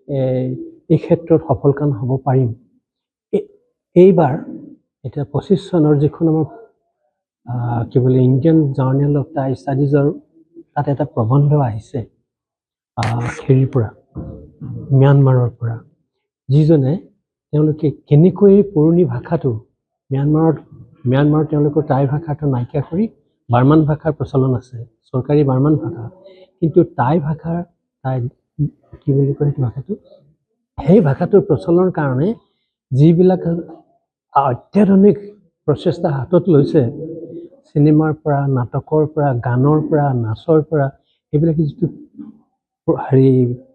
এই ক্ষেত্ৰত সফলকাম হ'ব পাৰিম। এইবাৰ এতিয়া 25 চনৰ যিখন আমাৰ কি বোলে ইণ্ডিয়ান জাৰ্নেল অফ দ্য ষ্টাডিজৰ তাত এটা প্ৰবন্ধ আহিছে হেৰিৰ পৰা, ম্যানমাৰৰ পৰা, যিজনে তেওঁলোকে কেনেকৈ পুৰণি ভাষাটো ম্যানমাৰত তেওঁলোকৰ টাই ভাষাটো নাইকিয়া কৰি বাৰ্মান ভাষাৰ প্ৰচলন আছে, চৰকাৰী বাৰ্মান ভাষা, কিন্তু টাই ভাষাৰ কি বুলি কয় সেইটো ভাষাটো, সেই ভাষাটোৰ প্ৰচলনৰ কাৰণে যিবিলাক অত্যাধুনিক প্ৰচেষ্টা হাতত লৈছে, চিনেমাৰ পৰা, নাটকৰ পৰা, গানৰ পৰা, নাচৰ পৰা, এইবিলাক যিটো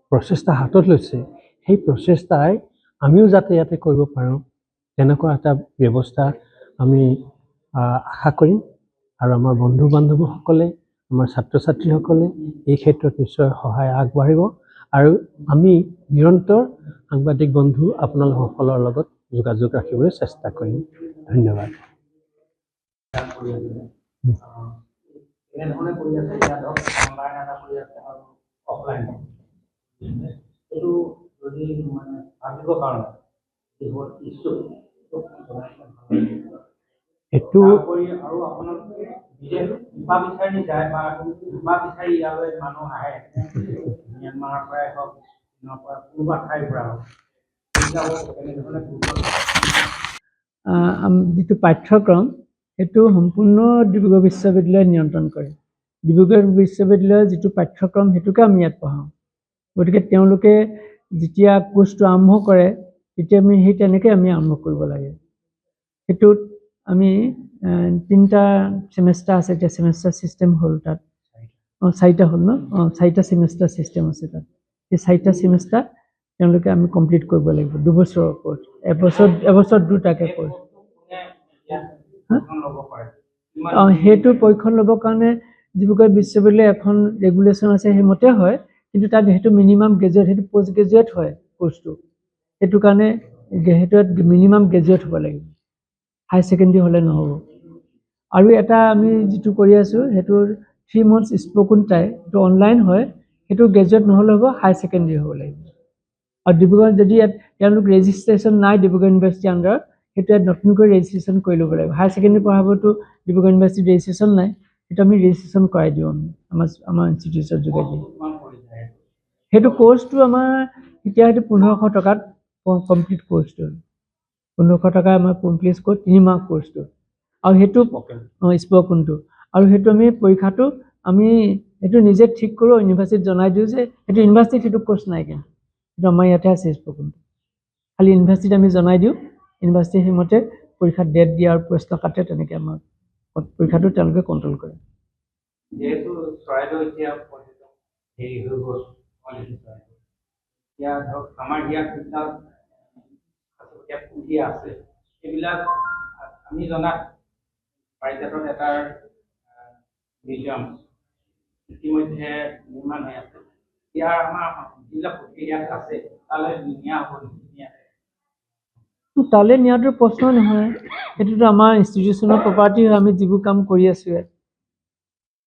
প্ৰচেষ্টা হাতত লৈছে, সেই প্ৰচেষ্টাই আমিও যাতে ইয়াতে কৰিব পাৰোঁ তেনেকুৱা এটা ব্যৱস্থা আমি আশা কৰিম। আৰু আমাৰ বন্ধু বান্ধৱীসকলে, আমাৰ ছাত্ৰ ছাত্ৰীসকলে এই ক্ষেত্ৰত নিশ্চয় সহায় আগবাঢ়িব। আৰু আমি নিৰন্তৰ সাংবাদিক বন্ধু আপোনালোকসকলৰ লগত যোগাযোগ ৰাখিবলৈ চেষ্টা কৰিম। ধন্যবাদ। যিটো পাঠ্যক্ৰম সেইটো সম্পূৰ্ণ ডিব্ৰুগড় বিশ্ববিদ্যালয়ে নিয়ন্ত্ৰণ কৰে। ডিব্ৰুগড় বিশ্ববিদ্যালয়ৰ যিটো পাঠ্যক্ৰম সেইটোকে আমি ইয়াত পঢ়াওঁ। গতিকে তেওঁলোকে যেতিয়া কোৰ্চটো আৰম্ভ কৰে তেতিয়া আমি সেই তেনেকৈ আমি আৰম্ভ কৰিব লাগে। সেইটোত আমি 3টা ছেমেষ্টাৰ আছে, এতিয়া ছেমেষ্টাৰ ছিষ্টেম হ'ল তাত, 4টা হ'ল ন, 4টা ছেমেষ্টাৰ ছিষ্টেম আছে তাত। সেই 4টা ছেমেষ্টাৰ তেওঁলোকে আমি কমপ্লিট কৰিব লাগিব 2 বছৰৰ ওপৰত, এবছৰ 2টাকৈ কোৰ্চ। সেইটো পৰীক্ষণ ল'বৰ কাৰণে ডিব্ৰুগড় বিশ্ববিদ্যালয়ৰ এখন ৰেগুলেশ্যন আছে, সেইমতে হয়, কিন্তু তাত সেইটো মিনিমাম গ্ৰেজুৱেট, সেইটো পষ্ট গ্ৰেজুৱেট হয় কোৰ্চটো। সেইটো কাৰণে সেইটোত মিনিমাম গ্ৰেজুৱেট হ'ব লাগিব, হাই ছেকেণ্ডেৰী হ'লে নহ'ব। আৰু এটা আমি যিটো কৰি আছোঁ সেইটোৰ 3 months স্প'কেন টাই, সেইটো অনলাইন হয়, সেইটো গ্ৰেজুৱেট নহ'লে হ'ব, হাই ছেকেণ্ডেৰী হ'ব লাগিব। আৰু ডিব্ৰুগড় যদি ইয়াত তেওঁলোক ৰেজিষ্ট্ৰেশ্যন নাই ডিব্ৰুগড় ইউনিভাৰ্চিটি আণ্ডাৰত, সেইটো ইয়াত নতুনকৈ ৰেজিষ্ট্ৰেশ্যন কৰি ল'ব লাগিব। হাই ছেকেণ্ডেৰী পঢ়াবতো ডিব্ৰুগড় ইউনিভাৰ্চিটিত ৰেজিষ্ট্ৰেশ্যন নাই, সেইটো আমি ৰেজিষ্ট্ৰেশ্যন কৰাই দিওঁ আমি আমাৰ ইনষ্টিটিউটৰ যোগেদি। সেইটো কোৰ্চটো আমাৰ এতিয়া সেইটো 1500 টকাত কমপ্লিট কোৰ্চটো, 1500 টকা আমাৰ কমপ্লিট কোৰ্চ, 3 মাহ কোৰ্চটো। আৰু সেইটো স্প'কেনটো, আৰু সেইটো আমি পৰীক্ষাটো আমি সেইটো নিজে ঠিক কৰোঁ, ইউনিভাৰ্চিটিত জনাই দিওঁ যে সেইটো ইউনিভাৰ্চিটিত সেইটো কোৰ্চ নাই, কিন্তু সেইটো আমাৰ ইয়াতে আছে স্প'কেনটো। খালি ইউনিভাৰ্চিটিত আমি জনাই দিওঁ, ইউনিভাৰ্চিটি সেইমতে পৰীক্ষাত ডেট দিয়ে আৰু প্ৰশ্ন কাটে, তেনেকৈ আমাৰ পৰীক্ষাটো তেওঁলোকে কণ্ট্ৰল কৰে। যেহেতু চৰাইদেউ এতিয়া হেৰি হৈ গ'ল, এতিয়া ধৰক আমাৰ ইয়াত যিবিলাক পুথি আছে সেইবিলাক আমি জনাত পাৰিজাতত এটাৰ মিউজিয়াম ইতিমধ্যে নিৰ্মাণ হৈ আছে। ইয়াৰ আমাৰ যিবিলাক পুথি ইয়াত আছে তালৈ নিয়া হ'ব নেকি? তালৈ নিয়াটো প্ৰশ্ন নহয়, সেইটোতো আমাৰ ইনষ্টিটিউচনৰ প্ৰপাৰ্টি হয়, আমি যিবোৰ কাম কৰি আছোঁ ইয়াত,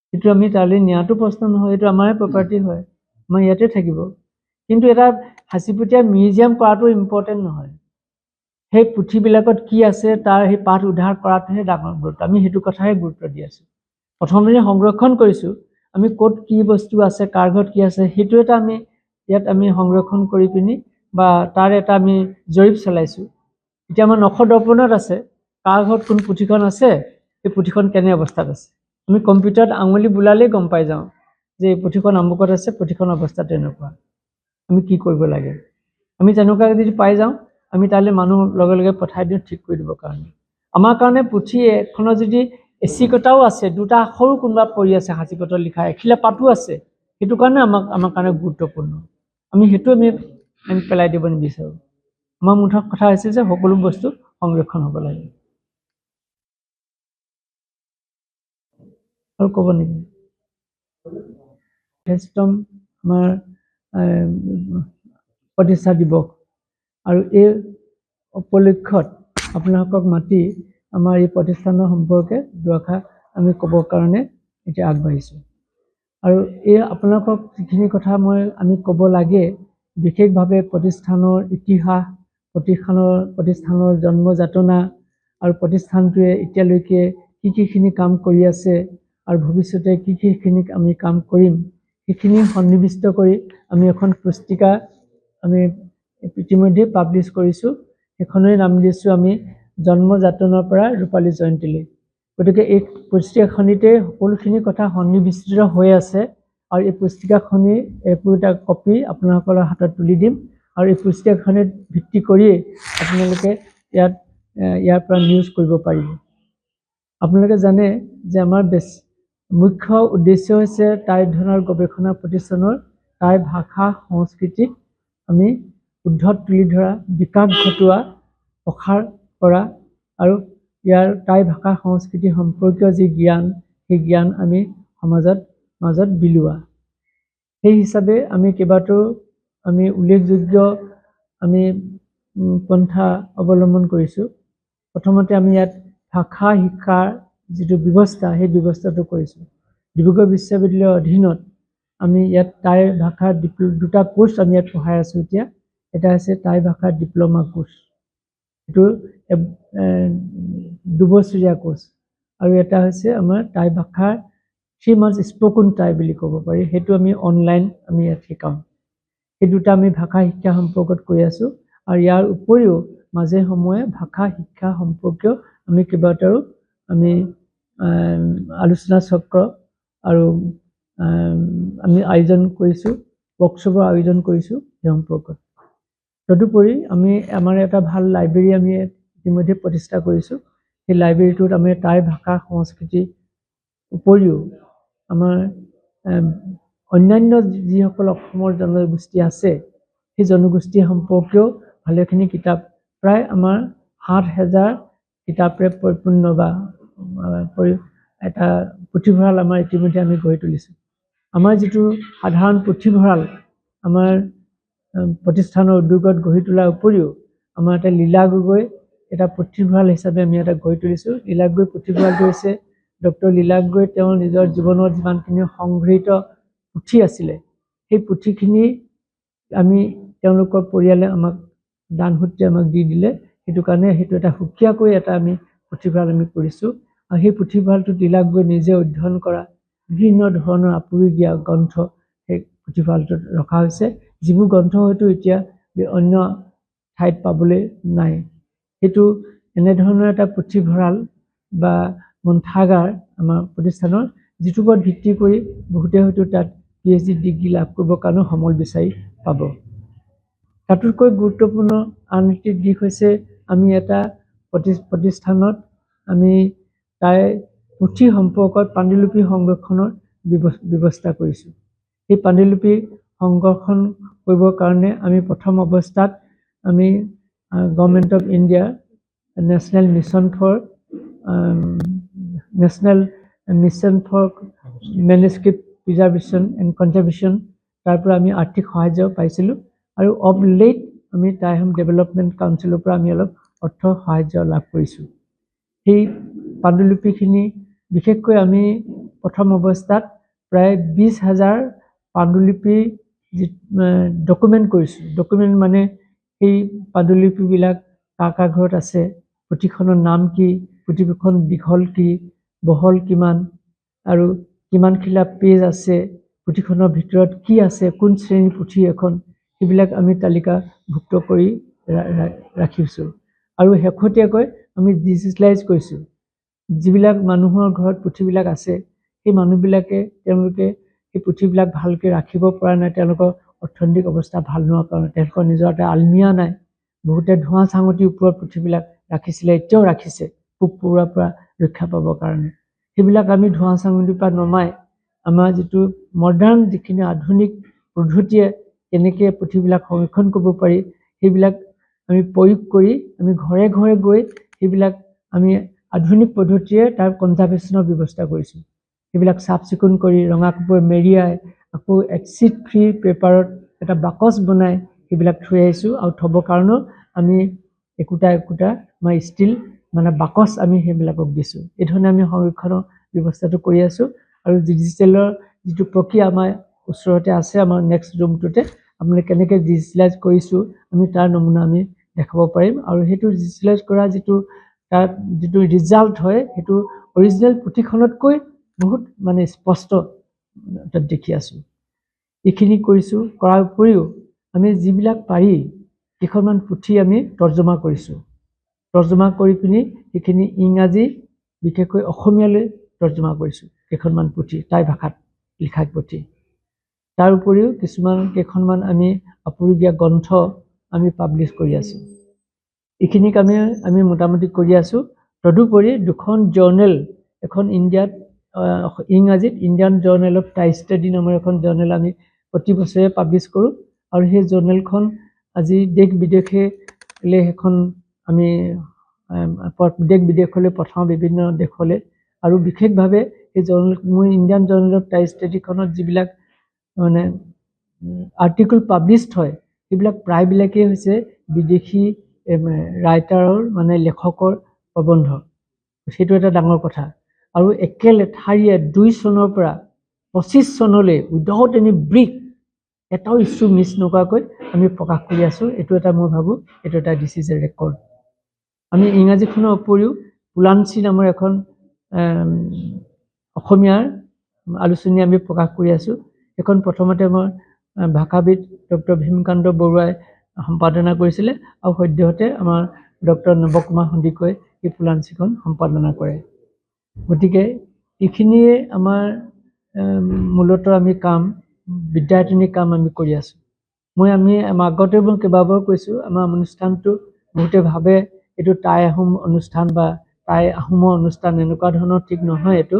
সেইটো আমি তালৈ নিয়াটো প্ৰশ্ন নহয়, এইটো আমাৰে প্ৰপাৰ্টি হয়, আমাৰ ইয়াতে থাকিব। কিন্তু এটা সাঁচিপুটীয়া মিউজিয়াম কৰাটো ইম্পৰ্টেণ্ট নহয়, সেই পুথিবিলাকত কি আছে তাৰ সেই পাঠ উদ্ধাৰ কৰাটোহে ডাঙৰ গুৰুত্ব, আমি সেইটো কথাহে গুৰুত্ব দি আছোঁ। প্ৰথমতে সংৰক্ষণ কৰিছোঁ, আমি ক'ত কি বস্তু আছে, কাৰ ঘৰত কি আছে, সেইটো এটা আমি ইয়াত আমি সংৰক্ষণ কৰি পিনি বা তাৰ এটা আমি জৰীপ চলাইছোঁ। এতিয়া আমাৰ 900 দৰ্পণত আছে, কাৰ ঘৰত কোন পুথিখন আছে, সেই পুথিখন কেনে অৱস্থাত আছে। আমি কম্পিউটাৰত আঙুলি বুলালেই গম পাই যাওঁ যে এই পুথিখন আমুকত আছে, পুথিখন অৱস্থা তেনেকুৱা, আমি কি কৰিব লাগে। আমি তেনেকুৱা যদি পাই যাওঁ, আমি তালৈ মানুহ লগে লগে পঠাই দিওঁ ঠিক কৰি দিবৰ কাৰণে। আমাৰ কাৰণে পুথি এখনৰ যদি এচিকতাও আছে, 2টা আখৰো কোনোবা পৰি আছে সাঁচিপতত লিখা, এখিলা পাতো আছে, সেইটো কাৰণে আমাৰ কাৰণে গুৰুত্বপূৰ্ণ। আমি সেইটো আমি পেলাই দিব নিবিচাৰোঁ। আমাৰ মুঠৰ কথা হৈছে যে সকলো বস্তু সংৰক্ষণ হ'ব লাগে। আৰু ক'ব নেকি? আমাৰ প্ৰতিষ্ঠা দিৱস, আৰু এই উপলক্ষত আপোনালোকক মাতি আমাৰ এই প্ৰতিষ্ঠানৰ সম্পৰ্কে দুআষাৰ আমি ক'বৰ কাৰণে এতিয়া আগবাঢ়িছোঁ। আৰু এই আপোনালোকক যিখিনি কথা আমি ক'ব লাগে, বিশেষভাৱে প্ৰতিষ্ঠানৰ ইতিহাস, প্ৰতিষ্ঠানৰ জন্ম যাতনা আৰু প্ৰতিষ্ঠানটোৱে এতিয়ালৈকে কি কাম কৰি আছে আৰু ভৱিষ্যতে কি আমি কাম কৰিম, সেইখিনি সন্নিৱিষ্ট কৰি আমি এখন পুস্তিকা আমি ইতিমধ্যে পাব্লিছ কৰিছোঁ। সেইখনেই নাম দিছোঁ আমি জন্ম যাতনাৰ পৰা ৰূপালী জয়ন্তীলৈ। গতিকে এই পুস্তিকাখনিতে সকলোখিনি কথা সন্নিৱিষ্ট হৈ আছে আৰু এই পুস্তিকাখনি একোটা কপি আপোনালোকৰ হাতত তুলি দিম আৰু এই পুস্তিকাখনিত ভিত্তি কৰিয়েই আপোনালোকে ইয়াৰ পৰা নিউজ কৰিব পাৰিব। আপোনালোকে জানে যে আমাৰ মুখ্য উদ্দেশ্য হৈছে টাই অধ্যয়নৰ গৱেষণা প্ৰতিষ্ঠানৰ টাই ভাষা সংস্কৃতিক আমি উদ্ধত তুলি ধৰা, বিকাশ ঘটোৱা, প্ৰসাৰ কৰা আৰু ইয়াৰ টাই ভাষা সংস্কৃতি সম্পৰ্কীয় যি জ্ঞান, সেই জ্ঞান আমি মাজত বিলোৱা। সেই হিচাপে আমি কেইবাটাও আমি উল্লেখযোগ্য আমি পন্থা অৱলম্বন কৰিছোঁ। প্ৰথমতে আমি ইয়াত ভাষা শিক্ষাৰ যিটো ব্যৱস্থা, সেই ব্যৱস্থাটো কৰিছোঁ। ডিব্ৰুগড় বিশ্ববিদ্যালয়ৰ অধীনত আমি ইয়াত টাই ভাষাৰ দুটা কোৰ্চ আমি ইয়াত পঢ়াই আছোঁ এতিয়া। এটা হৈছে টাই ভাষাৰ ডিপ্ল'মা কোৰ্চ, এইটো 2 বছৰীয়া কোৰ্চ, আৰু এটা হৈছে আমাৰ টাই ভাষাৰ 3 months স্প'কেন টাই বুলি ক'ব পাৰি, সেইটো আমি অনলাইন আমি ইয়াত শিকাওঁ। সেই দুটা আমি ভাষা শিক্ষা সম্পৰ্কত কৰি আছোঁ আৰু ইয়াৰ উপৰিও মাজে সময়ে ভাষা শিক্ষা সম্পৰ্কীয় আমি কেইবাটাও আমি আলোচনা চক্ৰ আৰু আমি আয়োজন কৰিছোঁ, ৱৰ্কশ্বপৰ আয়োজন কৰিছোঁ সেই সম্পৰ্কত। তদুপৰি আমাৰ এটা ভাল লাইব্ৰেৰী আমি ইতিমধ্যে প্ৰতিষ্ঠা কৰিছোঁ। সেই লাইব্ৰেৰীটোত আমি টাই ভাষা সংস্কৃতিৰ উপৰিও আমাৰ অন্যান্য যিসকল অসমৰ জনগোষ্ঠী আছে, সেই জনগোষ্ঠী সম্পৰ্কীয় ভালেখিনি কিতাপ, প্ৰায় আমাৰ 7,000 কিতাপেৰে পৰিপূৰ্ণ বা এটা পুথিভঁৰাল আমাৰ ইতিমধ্যে আমি গঢ়ি তুলিছোঁ। আমাৰ যিটো সাধাৰণ পুথিভঁৰাল আমাৰ প্ৰতিষ্ঠানৰ উদ্যোগত গঢ়ি তোলাৰ উপৰিও আমাৰ এটা লীলা গগৈ এটা পুথিভঁৰাল হিচাপে আমি এটা গঢ়ি তুলিছোঁ। লীলা গগৈ পুথিভঁৰালটো হৈছে ডক্টৰ লীলা গগৈ তেওঁৰ নিজৰ জীৱনত যিমানখিনি সংগৃহীত পুথি আছিলে, সেই পুথিখিনি আমি তেওঁলোকৰ পৰিয়ালে আমাক দানসূত্ৰে আমাক দি দিলে। সেইটো কাৰণে সেইটো এটা সুকীয়াকৈ এটা আমি পুথিভঁৰাল আমি কৰিছোঁ আৰু সেই পুথিভঁৰালটোত লীলা গগৈ নিজে অধ্যয়ন কৰা বিভিন্ন ধৰণৰ আপুৰুগীয়া গ্ৰন্থ সেই পুথিভঁৰালটোত ৰখা হৈছে, যিবোৰ গ্ৰন্থ হয়তো এতিয়া অন্য ঠাইত পাবলৈ নাই। সেইটো এনেধৰণৰ এটা পুথিভঁৰাল বা গ্ৰন্থাগাৰ আমাৰ প্ৰতিষ্ঠানৰ, যিটোৰ ওপৰত ভিত্তি কৰি বহুতে হয়তো তাত PhD ডিগ্ৰী লাভ কৰিবৰ কাৰণেও সমল বিচাৰি পাব। তাতোতকৈ গুৰুত্বপূৰ্ণ আন এটি দিশ হৈছে আমি এটা প্ৰতিষ্ঠানত আমি টাই পুথি সম্পৰ্কত পাণ্ডুলিপি সংৰক্ষণৰ ব্যৱস্থা কৰিছোঁ। সেই পাণ্ডুলিপি সংৰক্ষণ কৰিবৰ কাৰণে আমি প্ৰথম অৱস্থাত আমি government of India national mission for manuscript preservation and conservation, তাৰ পৰা আমি আৰ্থিক সাহায্য পাইছিলোঁ আৰু অফ লেট আমি টাই হোম ডেভেলপমেণ্ট কাউন্সিলৰ পৰা আমি অলপ অৰ্থ সাহায্য লাভ কৰিছোঁ। সেই পাণ্ডুলিপিখিনি বিশেষকৈ আমি প্ৰথম অৱস্থাত প্ৰায় 20,000 পাণ্ডুলিপি ডকুমেণ্ট কৰিছোঁ। ডকুমেণ্ট মানে সেই পাণ্ডুলিপিবিলাক কাৰ ঘৰত আছে, পুথিখনৰ নাম কি, পুথিখন দীঘল কি, বহল কিমান আৰু কিমানখিলা পেজ আছে, পুথিখনৰ ভিতৰত কি আছে, কোন শ্ৰেণীৰ পুথি এখন, সেইবিলাক আমি তালিকাভুক্ত কৰি ৰাখিছোঁ। আৰু শেহতীয়াকৈ আমি ডিজিটেলাইজ কৰিছোঁ। যিবিলাক মানুহৰ ঘৰত পুথিবিলাক আছে, সেই মানুহবিলাকে তেওঁলোকে সেই পুথিবিলাক ভালকৈ ৰাখিব পৰা নাই, তেওঁলোকৰ অৰ্থনৈতিক অৱস্থা ভাল নোহোৱাৰ কাৰণে তেওঁলোকৰ নিজৰ এটা আলমিৰা নাই। বহুতে ধোঁৱা চাঙটিৰ ওপৰত পুথিবিলাক ৰাখিছিলে, এতিয়াও ৰাখিছে পোক পৰুৱাৰ পৰা ৰক্ষা পাবৰ কাৰণে। সেইবিলাক আমি ধোঁৱা চাঙটিৰ পৰা নমাই আমাৰ যিটো মডাৰ্ণ যিখিনি আধুনিক পদ্ধতিয়ে কেনেকৈ পুথিবিলাক সংৰক্ষণ কৰিব পাৰি, সেইবিলাক আমি প্ৰয়োগ কৰি আমি ঘৰে ঘৰে গৈ সেইবিলাক আমি আধুনিক পদ্ধতিৰে তাৰ কনজাৰ্ভেশ্যনৰ ব্যৱস্থা কৰিছোঁ। সেইবিলাক চাফ চিকুণ কৰি ৰঙা কাপোৰ মেৰিয়াই আকৌ এচিড ফ্ৰী পেপাৰত এটা বাকচ বনাই সেইবিলাক থৈ আহিছোঁ আৰু থ'বৰ কাৰণেও আমি একোটা আমাৰ ষ্টিল মানে বাকচ আমি সেইবিলাকক দিছোঁ। এই ধৰণে আমি সংৰক্ষণৰ ব্যৱস্থাটো কৰি আছোঁ আৰু ডিজিটেলৰ যিটো প্ৰক্ৰিয়া আমাৰ ওচৰতে আছে, আমাৰ নেক্সট ৰুমটোতে আপুনি কেনেকৈ ডিজিটেলাইজ কৰিছোঁ আমি তাৰ নমুনা আমি দেখাব পাৰিম আৰু সেইটো ডিজিটেলাইজ কৰা যিটো তাত যিটো ৰিজাল্ট হয় সেইটো অৰিজিনেল পুথিখনতকৈ বহুত মানে স্পষ্ট তাত দেখি আছোঁ। এইখিনি কৰিছোঁ, কৰাৰ উপৰিও আমি যিবিলাক পাৰি কেইখনমান পুথি আমি তৰ্জমা কৰিছোঁ। তৰ্জমা কৰি পিনি সেইখিনি ইংৰাজী বিশেষকৈ অসমীয়ালৈ তৰ্জমা কৰিছোঁ কেইখনমান পুথি, টাই ভাষাত লিখা পুথি। তাৰ উপৰিও কেইখনমান আমি আপুৰুগীয়া গ্ৰন্থ আমি পাব্লিছ কৰি আছোঁ। এইখিনি কামে আমি মোটামুটি কৰি আছোঁ। তদুপৰি 2খন জাৰ্নেল, এখন ইণ্ডিয়াত ইংৰাজীত Indian journal of Tai study নামৰ এখন জাৰ্নেল আমি প্ৰতি বছৰে পাব্লিছ কৰোঁ আৰু সেই জাৰ্নেলখন আজি দেশ বিদেশলৈ সেইখন আমি দেশ বিদেশলৈ পঠাওঁ, বিভিন্ন দেশলৈ। আৰু বিশেষভাৱে এই মই ইণ্ডিয়ান জাৰ্নেল অফ টাই ষ্টাডিখনত যিবিলাক মানে আৰ্টিকল পাব্লিছড হয় সেইবিলাক প্ৰায়বিলাকেই হৈছে বিদেশী ৰাইটাৰৰ মানে লেখকৰ প্ৰবন্ধ। সেইটো এটা ডাঙৰ কথা। আৰু একেলেঠাৰিয়ে 2 চনৰ পৰা 25 চনলৈ উইদাউট এনি ব্ৰেক এটাও ইছ্যু মিছ নকৰাকৈ আমি প্ৰকাশ কৰি আছোঁ। এইটো এটা মই ভাবোঁ এইটো এটা দিছ ইজ এ ৰেকৰ্ড। আমি ইংৰাজীখনৰ উপৰিও পুলাঞ্চি নামৰ এখন অসমীয়াৰ আলোচনী আমি প্ৰকাশ কৰি আছোঁ। এখন প্ৰথমতে মই ভাষাবিদ ডক্টৰ ভীমকান্ত বৰুৱাই সম্পাদনা কৰিছিলে আৰু সদ্যহতে আমাৰ ডক্টৰ নৱকুমাৰ সন্দিকৈ এই পুলাঞ্চিখন সম্পাদনা কৰে। গতিকে এইখিনিয়ে আমাৰ মূলতঃ আমি কাম, বিদ্যায়তনিক কাম আমি কৰি আছোঁ। আমি আগতে মই কেইবাবাৰো কৈছোঁ, আমাৰ অনুষ্ঠানটো বহুতে ভাবে এইটো টাই আহোম অনুষ্ঠান বা টাই আহোমৰ অনুষ্ঠান, এনেকুৱা ধৰণৰ ঠিক নহয়। এইটো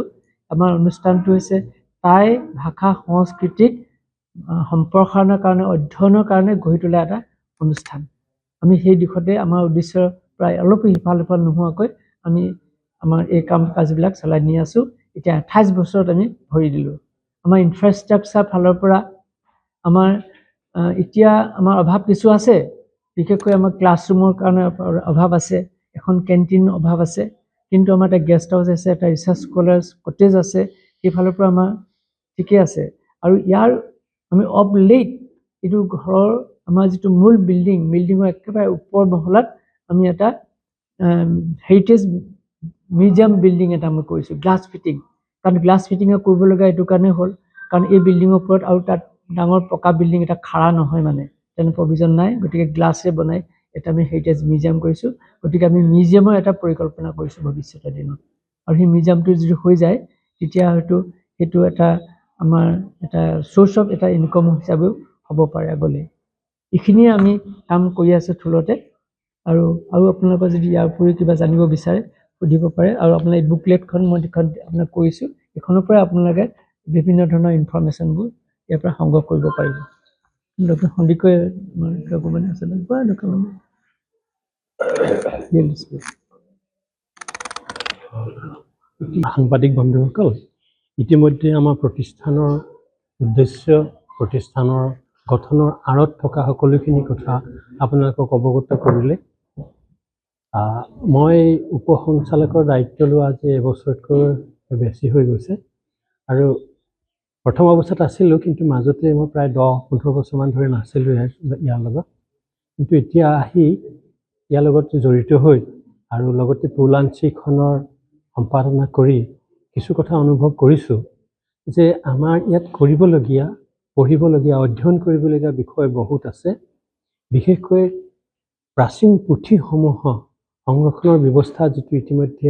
আমাৰ অনুষ্ঠানটো হৈছে টাই ভাষা সংস্কৃতিক সম্প্ৰসাৰণৰ কাৰণে, অধ্যয়নৰ কাৰণে গঢ়ি তোলা এটা অনুষ্ঠান। আমি সেই দিশতে আমাৰ উদ্দেশ্য প্ৰায় অলপ ইফাল সিফাল নোহোৱাকৈ আমি আমাৰ এই কাম কাজবিলাক চলাই নি আছোঁ। এতিয়া 28 বছৰত আমি ভৰি দিলোঁ। আমাৰ ইনফ্ৰাষ্ট্ৰাকচাৰ ফালৰ পৰা আমাৰ এতিয়া আমাৰ অভাৱ কিছু আছে। বিশেষকৈ আমাৰ ক্লাছৰুমৰ কাৰণে অভাৱ আছে, এখন কেণ্টিন অভাৱ আছে, কিন্তু আমাৰ এটা গেষ্ট হাউচ আছে, এটা ৰিচাৰ্চ স্কলাৰ্ছ কটেজ আছে, সেইফালৰ পৰা আমাৰ ঠিকে আছে। আৰু ইয়াৰ আমি অফ লেট এইটো ঘৰৰ আমাৰ যিটো মূল বিল্ডিঙৰ একেবাৰে ওপৰ মহলাত আমি এটা হেৰিটেজ মিউজিয়াম বিল্ডিং এটা আমি কৰিছোঁ, গ্লাছ ফিটিং। কাৰণ গ্লাছ ফিটিঙে কৰিবলগীয়া এইটো কাৰণে হ'ল কাৰণ এই বিল্ডিঙৰ ওপৰত আৰু তাত ডাঙৰ পকা বিল্ডিং এটা খাৰা নহয়, মানে তেনে প্ৰভিজন নাই। গতিকে গ্লাছে বনাই এটা আমি হেৰিটেজ মিউজিয়াম কৰিছোঁ। গতিকে আমি মিউজিয়ামৰ এটা পৰিকল্পনা কৰিছোঁ ভৱিষ্যতৰ দিনত। আৰু সেই মিউজিয়ামটো যদি হৈ যায় তেতিয়া হয়তো সেইটো এটা আমাৰ এটা চ'ৰ্চ অফ এটা ইনকম হিচাপেও হ'ব পাৰে আগলৈ। এইখিনিয়ে আমি কাম কৰি আছোঁ থুলতে। আৰু আপোনালোকৰ যদি ইয়াৰ উপৰিও কিবা জানিব বিচাৰে সুধিব পাৰে। আৰু আপোনাৰ এই বুকলেটখন মই আপোনাক কৰিছোঁ, এইখনৰ পৰাই আপোনালোকে বিভিন্ন ধৰণৰ ইনফৰ্মেশ্যনবোৰ ইয়াৰ পৰা সংগ্ৰহ কৰিব পাৰিব। ডক্টৰ সন্দিকৈ ডকুমেণ্ট আছে সাংবাদিক বন্ধুসকল, ইতিমধ্যে আমাৰ প্ৰতিষ্ঠানৰ উদ্দেশ্য, প্ৰতিষ্ঠানৰ গঠনৰ আঁৰত থকা সকলোখিনি কথা আপোনালোকক অৱগত কৰিলে। মই উপ সঞ্চালকৰ দায়িত্ব লোৱা আজি এবছৰতকৈ বেছি হৈ গৈছে। আৰু প্ৰথম অৱস্থাত আছিলোঁ, কিন্তু মাজতে মই প্ৰায় 10-15 বছৰমান ধৰি নাছিলোঁ ইয়াৰ লগত। কিন্তু এতিয়া আহি ইয়াৰ লগত জড়িত হৈ আৰু লগতে পুলাঞ্চিখনৰ সম্পাদনা কৰি কিছু কথা অনুভৱ কৰিছোঁ যে আমাৰ ইয়াত কৰিবলগীয়া, পঢ়িবলগীয়া, অধ্যয়ন কৰিবলগীয়া বিষয় বহুত আছে। বিশেষকৈ প্ৰাচীন পুথিসমূহ সংৰক্ষণৰ ব্যৱস্থা যিটো ইতিমধ্যে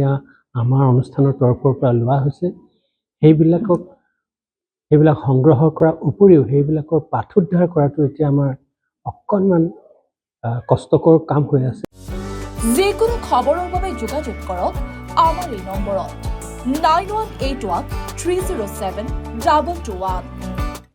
আমাৰ অনুষ্ঠানৰ তৰফৰ পৰা লোৱা হৈছে, সেইবিলাক সংগ্ৰহ কৰাৰ উপৰিও সেইবিলাকৰ পাঠোদ্ধাৰ কৰাটো এতিয়া আমাৰ অকণমান কষ্টকৰ কাম হৈ আছে। যিকোনো খবৰৰ বাবে যোগাযোগ কৰক আমাৰ এই নম্বৰত 9181 307 2221।